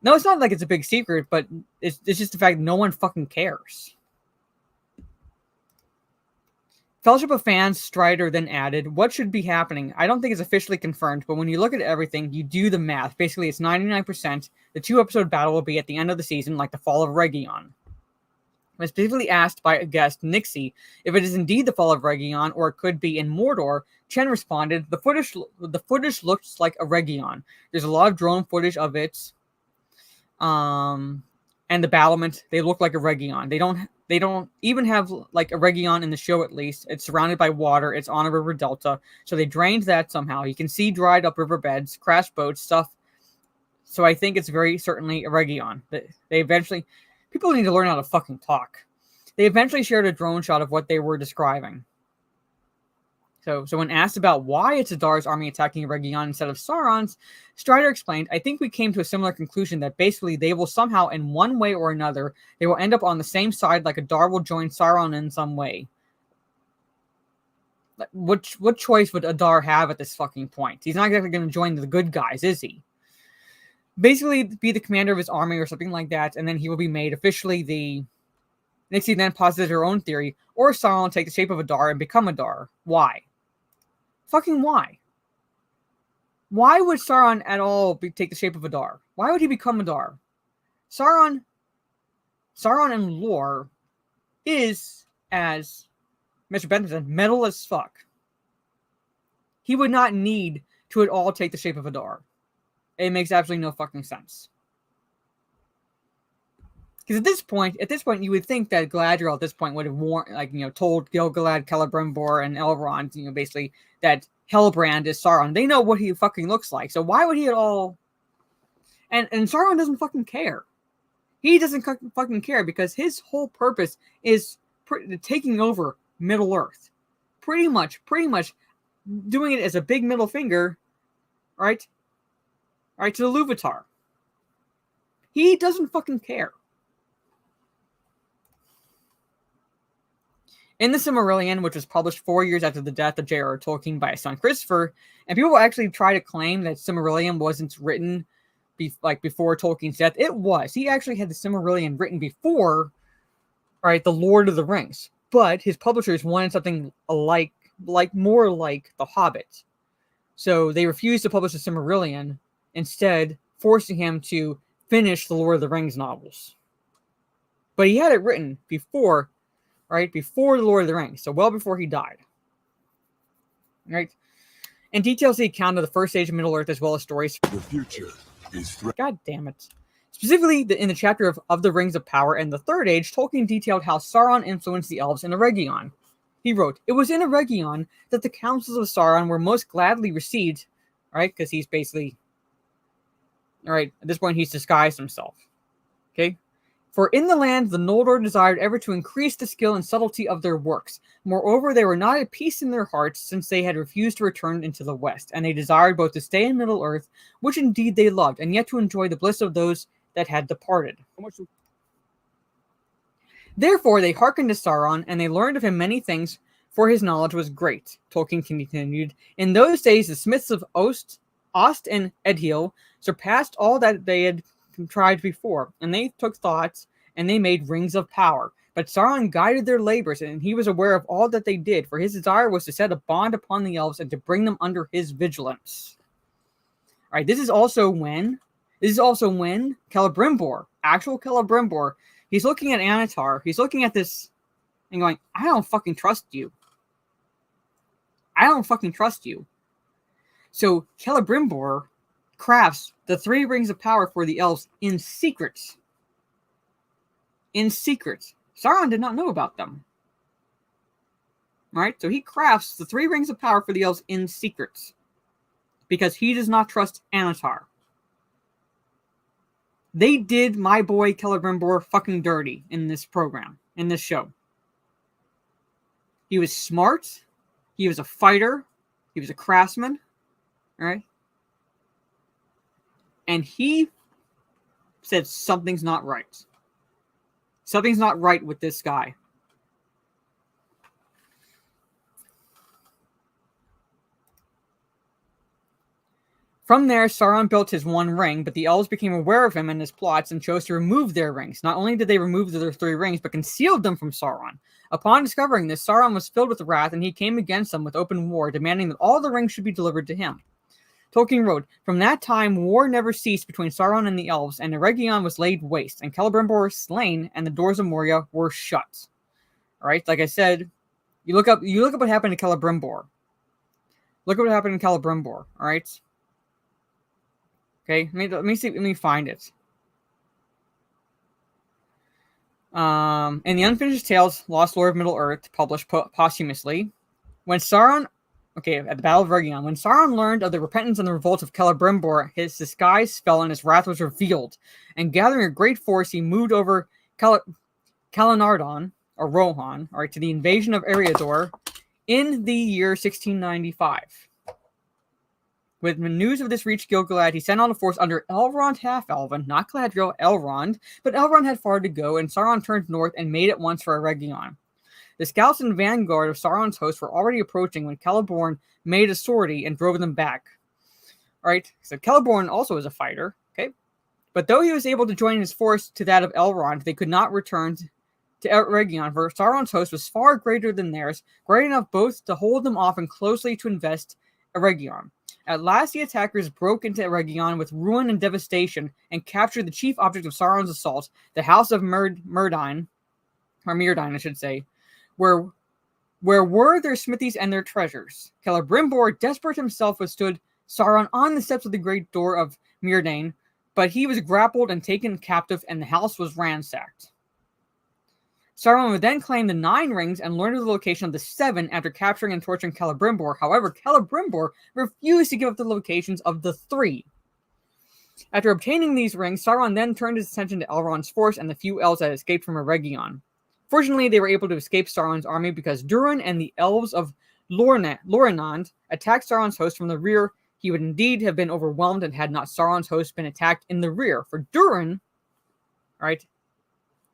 No, it's not like it's a big secret, but it's just the fact that no one fucking cares. Fellowship of Fans, Strider then added, what should be happening? I don't think it's officially confirmed, but when you look at everything, you do the math. Basically, it's 99%. The 2-episode battle will be at the end of the season, like the Fall of Eregion. When specifically asked by a guest, Nixie, if it is indeed the Fall of Eregion, or it could be in Mordor, Chen responded, the footage looks like Eregion. There's a lot of drone footage of it. And the battlement, they look like Eregion. They don't even have like Eregion in the show, at least. It's surrounded by water. It's on a river delta. So they drained that somehow. You can see dried up riverbeds, crashed boats, stuff. So I think it's very certainly Eregion. They eventually... People need to learn how to fucking talk. They eventually shared a drone shot of what they were describing. So when asked about why it's Adar's army attacking Eregion instead of Sauron's, Strider explained, I think we came to a similar conclusion that basically they will somehow, in one way or another, they will end up on the same side, like Adar will join Sauron in some way. What choice would Adar have at this fucking point? He's not exactly going to join the good guys, is he? Basically, be the commander of his army or something like that, and then he will be made officially the... Nixie then posited her own theory, or Sauron will take the shape of Adar and become Adar. Why? Fucking why? Why would Sauron at all take the shape of Adar? Why would he become Adar? Sauron in lore is, as Mr. Bentham said, metal as fuck. He would not need to at all take the shape of Adar. It makes absolutely no fucking sense. Because at this point, you would think that Galadriel at this point would have told Gil-galad, Keller Brimbor, and Elrond, basically that Hellbrand is Sauron. They know what he fucking looks like. So why would he at all? And Sauron doesn't fucking care. He doesn't fucking care because his whole purpose is taking over Middle Earth. Pretty much doing it as a big middle finger, right? Right, to the Luvatar. He doesn't fucking care. In the Simarillion, which was published 4 years after the death of J.R.R. Tolkien by his son Christopher, and people actually try to claim that Simarillion wasn't written before Tolkien's death. It was. He actually had the Simarillion written before, right, The Lord of the Rings. But his publishers wanted something more like The Hobbit. So they refused to publish the Simarillion, instead forcing him to finish the Lord of the Rings novels. But he had it written before, right, before the Lord of the Rings, so well before he died. Right? And details the account of the first age of Middle-earth as well as stories. The future is God damn it. Specifically, in the chapter of the Rings of Power and the Third Age, Tolkien detailed how Sauron influenced the elves in Eregion. He wrote, it was in Eregion that the counsels of Sauron were most gladly received, right, because he's basically... Alright, at this point he's disguised himself. Okay? For in the land the Noldor desired ever to increase the skill and subtlety of their works. Moreover, they were not at peace in their hearts, since they had refused to return into the west, and they desired both to stay in Middle-earth, which indeed they loved, and yet to enjoy the bliss of those that had departed. Therefore, they hearkened to Sauron, and they learned of him many things, for his knowledge was great. Tolkien continued, in those days the smiths of Ost and Edhil surpassed all that they had contrived before, and they took thoughts, and they made rings of power. But Sauron guided their labors, and he was aware of all that they did, for his desire was to set a bond upon the elves and to bring them under his vigilance. All right, this is also when Keller Brimbor, actual Keller Brimbor, he's looking at Anatar, he's looking at this and going, I don't fucking trust you. I don't fucking trust you. So Keller Brimbor crafts the 3 rings of power for the elves in secret. In secret. Sauron did not know about them. Right? So he crafts the 3 rings of power for the elves in secret. Because he does not trust Anatar. They did my boy Keller Brimbor fucking dirty in this program, in this show. He was smart. He was a fighter. He was a craftsman. Right? And he said something's not right. Something's not right with this guy. From there, Sauron built his 1 ring, but the elves became aware of him and his plots and chose to remove their rings. Not only did they remove their 3 rings, but concealed them from Sauron. Upon discovering this, Sauron was filled with wrath, and he came against them with open war, demanding that all the rings should be delivered to him. Tolkien wrote, from that time, war never ceased between Sauron and the elves, and Eregion was laid waste, and Celebrimbor was slain, and the doors of Moria were shut. All right, like I said, you look up what happened to Celebrimbor. Look at what happened to Celebrimbor. All right. Okay, let me find it. In the Unfinished Tales, Lost Lore of Middle-earth, published posthumously, at the Battle of Eregion, when Sauron learned of the repentance and the revolt of Celebrimbor, his disguise fell and his wrath was revealed. And gathering a great force, he moved over Calenardon, or Rohan, to the invasion of Eriador in the year 1695. When news of this reached Gil-galad, he sent out a force under Elrond Half-Elven, not Galadriel, Elrond, but Elrond had far to go, and Sauron turned north and made at once for Eregion. The scouts and vanguard of Sauron's host were already approaching when Celeborn made a sortie and drove them back. Alright, so Celeborn also is a fighter, okay? But though he was able to join his force to that of Elrond, they could not return to Eregion, for Sauron's host was far greater than theirs, great enough both to hold them off and closely to invest Eregion. At last, the attackers broke into Eregion with ruin and devastation and captured the chief object of Sauron's assault, the house of Myrddin, I should say, where were their smithies and their treasures. Celebrimbor, desperate himself, withstood Sauron on the steps of the great door of Myrddin, but he was grappled and taken captive, and the house was ransacked. Sauron would then claim the 9 rings and learn of the location of the 7 after capturing and torturing Celebrimbor. However, Celebrimbor refused to give up the locations of the 3. After obtaining these rings, Sauron then turned his attention to Elrond's force and the few elves that escaped from Eregion. Fortunately, they were able to escape Sauron's army because Durin and the elves of Lorinand attacked Sauron's host from the rear. He would indeed have been overwhelmed and had not Sauron's host been attacked in the rear. For Durin,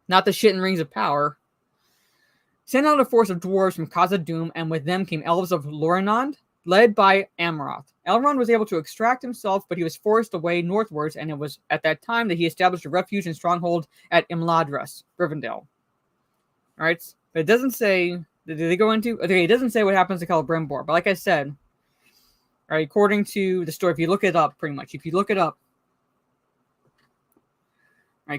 not the shit in Rings of Power, sent out a force of dwarves from Khazad-dûm, and with them came elves of Lorinand, led by Amroth. Elrond was able to extract himself, but he was forced away northwards, and it was at that time that he established a refuge and stronghold at Imladris, Rivendell. Alright, but it doesn't say, did they go into, okay, it doesn't say what happens to Celebrimbor, but like I said, alright, according to the story, if you look it up, right,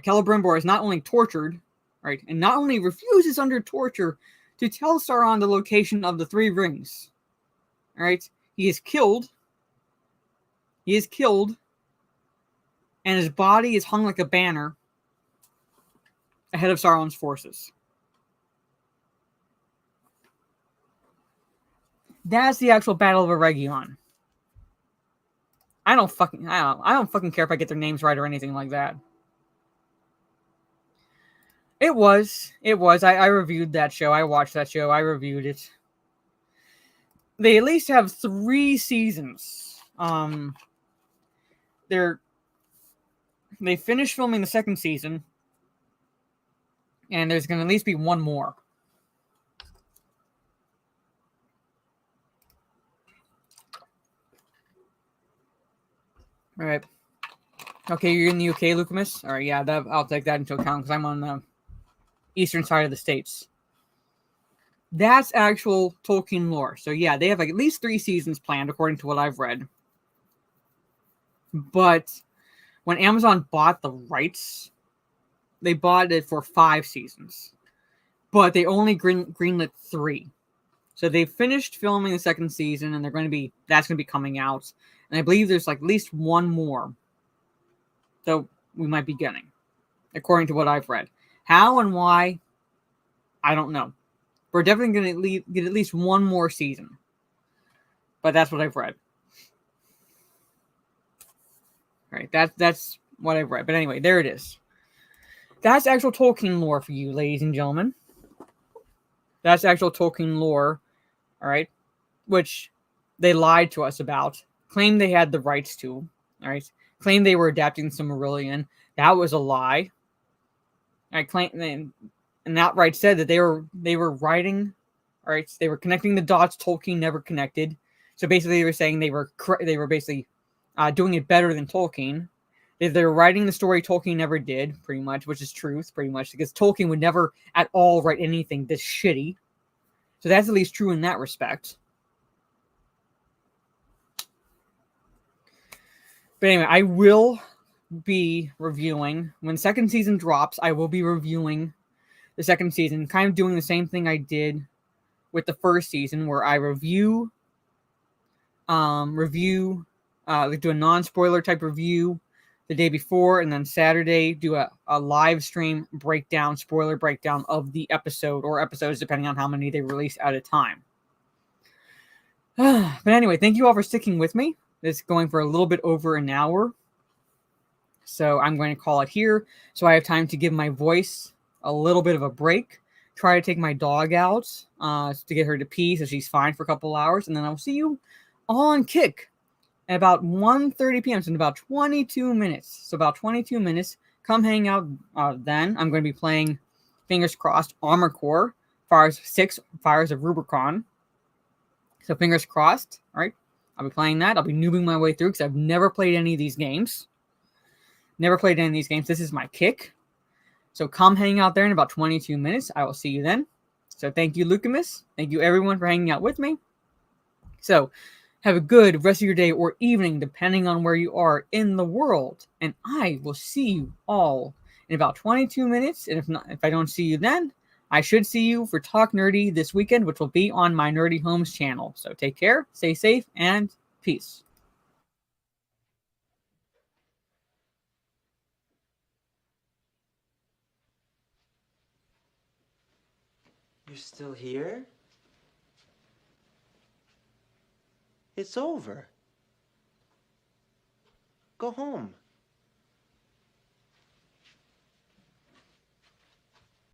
Celebrimbor is not only tortured, right, and not only refuses under torture to tell Sauron the location of the 3 rings. Alright, he is killed, and his body is hung like a banner ahead of Sauron's forces. That's the actual Battle of Eregion. I don't fucking care if I get their names right or anything like that. It was. I reviewed that show. I watched that show. I reviewed it. They at least have 3 seasons. They finished filming the 2nd season. And there's going to at least be one more. All right. Okay, you're in the UK, Lucamus? All right, yeah, I'll take that into account because I'm on the eastern side of the states. That's actual Tolkien lore. So yeah, they have like at least 3 seasons planned according to what I've read. But when Amazon bought the rights, they bought it for 5 seasons. But they only greenlit 3. So they finished filming the 2nd season, and that's going to be coming out. And I believe there's like at least one more that we might be getting, according to what I've read. How and why, I don't know. We're definitely going to get at least one more season. But that's what I've read. All right, that's what I've read. But anyway, there it is. That's actual Tolkien lore for you, ladies and gentlemen. That's actual Tolkien lore, all right, which they lied to us about. Claimed they had the rights to, all right. Claimed they were adapting Simarillion. That was a lie. I claim, and outright said that they were writing, all right. They were connecting the dots Tolkien never connected. So basically, they were saying they were basically doing it better than Tolkien. They're writing the story Tolkien never did, pretty much, which is truth, pretty much, because Tolkien would never at all write anything this shitty. So that's at least true in that respect. But anyway, I will be reviewing, when 2nd season drops, I will be reviewing the 2nd season, kind of doing the same thing I did with the 1st season, where I do a non-spoiler type review the day before, and then Saturday do a live stream breakdown, spoiler breakdown of the episode or episodes, depending on how many they release at a time. But anyway, thank you all for sticking with me. It's going for a little bit over an hour. So I'm going to call it here, so I have time to give my voice a little bit of a break. Try to take my dog out to get her to pee so she's fine for a couple hours, and then I'll see you all on Kick at about 1:30 p.m. So in about 22 minutes. So about 22 minutes. Come hang out then. I'm going to be playing, fingers crossed, Armor Core, 6 Fires of Rubicon. So fingers crossed. All right. I'll be playing that. I'll be noobing my way through because I've never played any of these games. This is my Kick. So come hang out there in about 22 minutes. I will see you then. So thank you, Lucamus. Thank you, everyone, for hanging out with me. So have a good rest of your day or evening, depending on where you are in the world. And I will see you all in about 22 minutes. And if I don't see you then, I should see you for Talk Nerdy this weekend, which will be on my Nerdy Homes channel. So take care, stay safe, and peace. You're still here? It's over. Go home.